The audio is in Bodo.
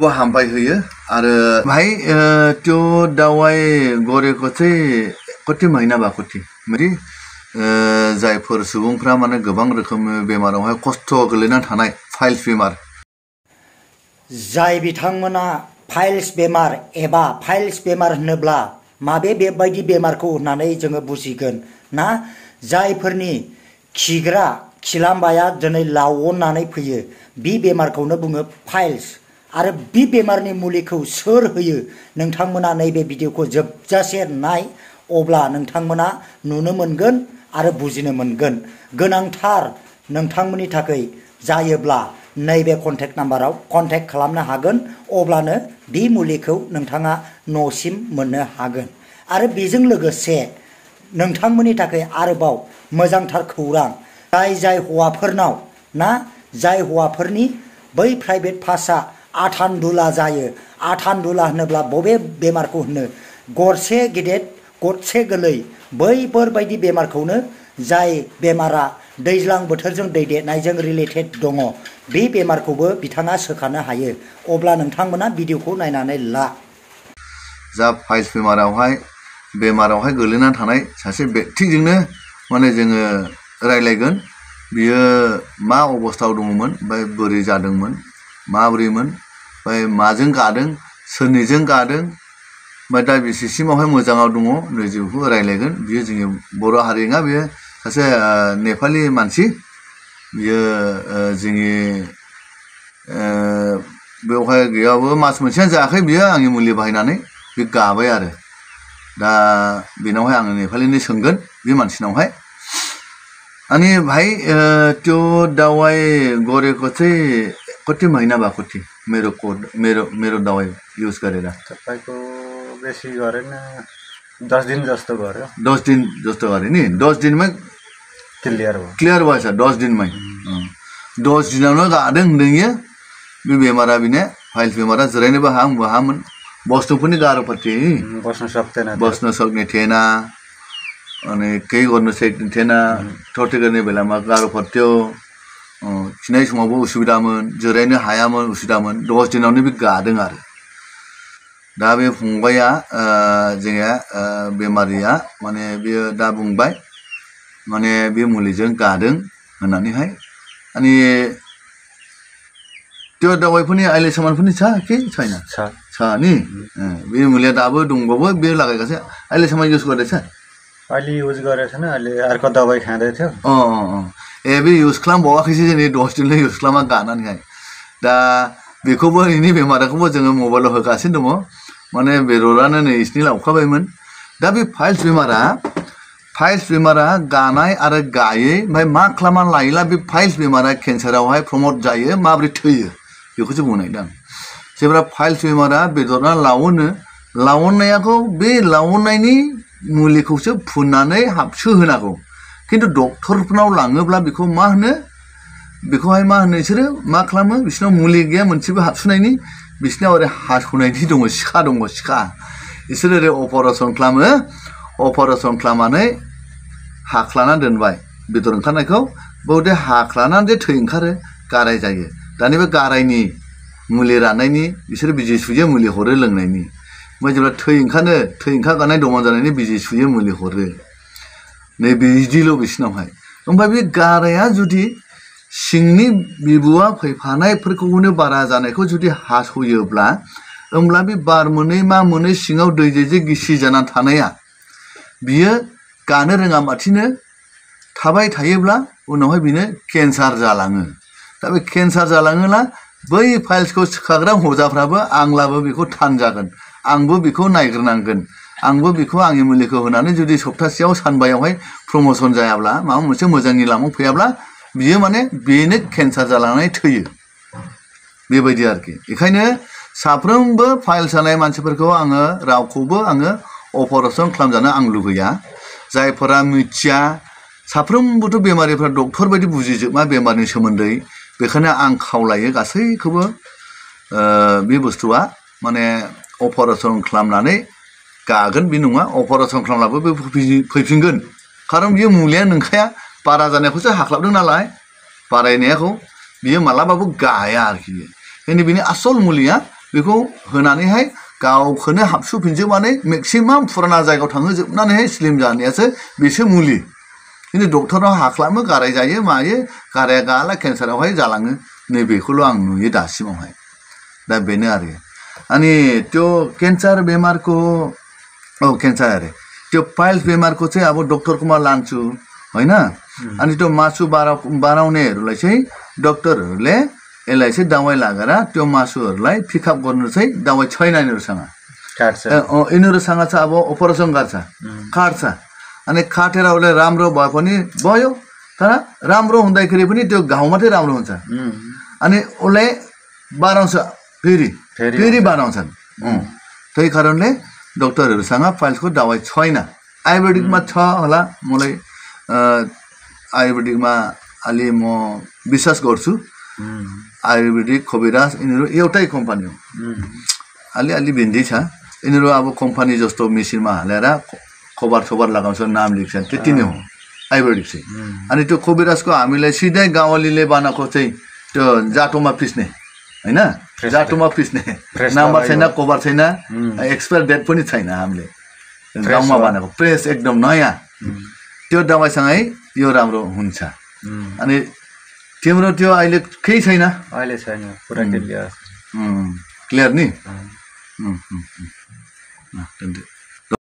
वो हामबाय होयो आरो भाई त्यो दावाई गरेको चाहिँ कति महिना भएको थियो मेरी जायफोर सुबुंफ्रा माने गोबां रोखोमनि बेमारावहाय खस्थ' गोलैना थानाय फाइल्स बेमार जाय बिथांमोना फाइल्स बेमार एबा फाइल्स बेमार होनोब्ला माबे बेबायदि बेमारखौ होननानै जोङो बुजिगोन ना जायफोरनि खिग्रा खिलामबाया दिनै लावनानै फैयो बे बेमारखौनो बुङो फाइल्स आरो बे बेमारनि मुलिखौ सोर होयो नोंथांमोना नैबे भिडिअखौ जोबजासे नाय अब्ला नोंथांमोना नुनो मोनगोन आरो बुजिनो मोनगोन गोनांथार नोंथांमोननि थाखाय जायोब्ला नैबे कन्टेक्ट नाम्बाराव कन्टेक्ट खालामनो हागोन अब्लानो बे मुलिखौ नोंथाङा न'सिम मोननो हागोन आरो बेजों लोगोसे नोंथांमोननि थाखाय आरोबाव मोजांथार खौरां जाय हौवाफोरनाव ना जाय हौवाफोरनि बै प्राइभेट पार्टआ आथानदुला जायो आथानदुला होनोब्ला बबे बेमारखौ होनो गरसे गेदेर गरसे गोलै बैफोरबायदि बेमारखौनो जाय बेमारा दैज्लां बोथोरजों दै देरनायजों रिलेटेड दङ बे बेमारखौबो बिथाङा सोखानो हायो अब्ला नोंथांमोना भिडिअखौ नायनानै ला जा फाइल्स बेमारावहाय गोलैना थानाय सासे व्यक्तिजोंनो माने जोङो रायलायगोन बियो मा अबस्थायाव दङमोन ओमफ्राय बोरै जादोंमोन माबोरैमोन ओमफ्राय माजों गादों सोरनिजों गादों ओमफ्राय दा बेसेसिमावहाय मोजाङाव दङ नैजिखौ रायलायगोन बियो जोंनि बर' हारि नङा बियो सासे नेपालि मानसि बियो जोंनि बेवहाय गैयाबो मास मोनसेयानो जायाखै बियो आंनि मुलि बाहायनानै बे गाबाय आरो दा बेनावहाय आङो नेपालिनि सोंगोन बे मानसिनावहाय अनि भाई त्यो दवाई गरेको चाहिँ कति महिना भएको थियो मेरो दवाई युज गरेर तपाईको बेसी गरेन 10 दिन जस्तो गर्यो 10 दिन जस्तो गरे नि 10 दिनमै क्लियर भएछ 10 दिनमै 10 दिनावनो गादों होन्दों बे बेमारा बिने फाइल्स बेमारा जिरायनोबो हामोन बस्नु पनि गाह्रो पर्थ्यो बस्न सक्ने थिएन अनि केही गर्न सक्ने थिएन टर्टी गर्ने बेलामा गाह्रो पर्थ्यो खिनाय समावबो उसुबिदामोन जिरायनो हायामोन उसुबिदामोन 10 दिनावनो बे गादों आरो दा बे फंबाया जोंहा बेमारिया माने बियो दा बुंबाय माने बे मुलिजों गादों होननानैहाय अनि त्यो दवाई पनि अहिलेसम्म पनि छ कि छैन छ नि बे मुलिया दाबो दंबावो बे लगाएको छ अहिलेसम्म युज गर्दैछ अहिले युज गरेको छैन अहिले अर्को दवाई खाँदै थियो ए बे युज खालामबावाखैसो जोंनि 10 दिनल' युज खालामना गानानैहाय दा बेखौबो इनि बेमारखौबो जोङो मबाइलाव होगासिनो दङ माने बेररानो नै इसनि लावखाबायमोन दा बे फाइल्स बेमारा गानाय आरो गायै ओमफ्राय मा खालामना लायोला बे फाइल्स बेमारा केन्सारावहाय प्रमट जायो माबोरै थैयो बेखौसो बुंनायदां जेब्ला फाइल्स बेमारा बेदरना लावनायाखौ बे लावनायनि मुलिखौसो फुननानै हाबसो होनांगौ किन्तु डक्टरफोरनाव लाङोब्ला बेखौ मा होनो बेखौहाय मा होनो बिसोरो मा खालामो बिसोरनाव मुलि गैया मोनसेबो हाबसुनायनि बिसोरनाव ओरै हास'नायनि दङ सिखा बिसोरो ओरै अपारेसन खालामनानै हाख्लाना दोनबाय बेदर ओंखारनायखौ बावदे हाख्लानानै थै ओंखारो गाराय जायो दानि बे गारायनि मुलि राननायनि बिसोरो बिजि सुयो मुलि हरो लोंनायनि ओमफ्राय जेब्ला थै ओंखारगानाय दमान जानायनि बिजि सुयो मुलि हरो नै बिदिल' बिसोरनावहाय ओमफ्राय बे गाराया जुदि सिंनि बिबुआ फैफानायफोरखौनो बारा जानायखौ जुदि हास'योब्ला होमब्ला बे बार मोनै मा मोनै सिङाव दै जे गिसि जानानै थानाया बियो गानो रोङा माथिनो थाबाय थायोब्ला उनावहाय बिनो केन्सार जालाङो दा बे केन्सार जालाङोला बै फाइल्सखौ सोखाग्रा हजाफ्राबो आंलाबो बेखौ थान जागोन आंबो बेखौ नायग्रोनांगोन आंबो बेखौ आंनि मुलिखौ होनानै जुदि सप्तासेयाव सानबायावहाय प्रमोसन जायाब्ला माबा मोनसे मोजांनि लामायाव फैयाब्ला बियो माने बेनो केन्सार जालांनानै थैयो बेबायदि आरोखि बेखायनो साफ्रोमबो फाइल्स जानाय मानसिफोरखौ आङो रावखौबो आङो अपारेसन खालामजानो आं लुगैया जायफोरा मिथिया साफ्रोमबोथ' बेमारिफ्रा डक्टर बायदि बुजिजोबा बेमारनि सोमोन्दै बेखायनो आं खावलायो गासैखौबो बे बुस्थुआ माने अपारेसन खालामनानै गागोन बे नङा अपारेसन खालामब्लाबो बे फैफिनगोन खारन बियो मुलिया नंखाया बारा जानायखौसो हाख्लाबदों नालाय बारायनायखौ बियो मालाबाबो गाया आरोखि बेनि आसल मुलिया बेखौ होनानैहाय गावखौनो हाबसुफिनजोबनानै मेक्सिमाम फुराना जायगायाव थांहोजोबनानैहाय स्लिम जानायासो बेसो मुलि खिन्थु डक्टरनाव हाख्लामो गाराय जायो मायो गाराया गाला केन्सारावहाय जालाङो नैबेखौल' आं नुयो दासिमावहाय दा बेनो आरो अनि त्यो क्यान्सर बेमारको क्यान्सर अरे त्यो पाइल्स बेमारको चाहिँ अब डक्टरकोमा लान्छु होइन अनि त्यो मासु बाराउनेहरूलाई चाहिँ डक्टरहरूले यसलाई चाहिँ दबाई लगाएर त्यो मासुहरूलाई पिकअप गर्नु चाहिँ दबाई छैन यिनीहरूसँग यिनीहरूसँग चाहिँ अब अपरेसन गर्छ काट्छ अनि काटेर उसले राम्रो भए पनि भयो तर राम्रो हुँदाखेरि पनि त्यो घाउ मात्रै राम्रो हुन्छ अनि उसले बाराउँछ फेरि बाराउँछन् त्यही कारणले डक्टरहरूसँग पाइल्सको दबाई छैन आयुर्वेदिकमा छ होला मलाई आयुर्वेदिकमा अलि म विश्वास गर्छु आयुर्वेदिक खोबिरास यिनीहरू एउटै कम्पनी हो अलि भिन्दै छ यिनीहरू अब कम्पनी जस्तो मेसिनमा हालेर खोबर लगाउँछ नाम लेख्छन् त्यति नै हो आयुर्वेदिक चाहिँ अनि त्यो खोबिरासको हामीलाई सिधै गाउँलीले बनाएको चाहिँ त्यो जाटोमा पिस्ने होइन जाटोमा पिस्ने नम्बर छैन कोबर छैन एक्सपायर डेट पनि छैन हामीले गाउँमा बनाएको फ्रेस एकदम नयाँ त्यो दबाईसँगै यो राम्रो हुन्छ अनि तिम्रो त्यो अहिले केही छैन पुरा क्लियर नि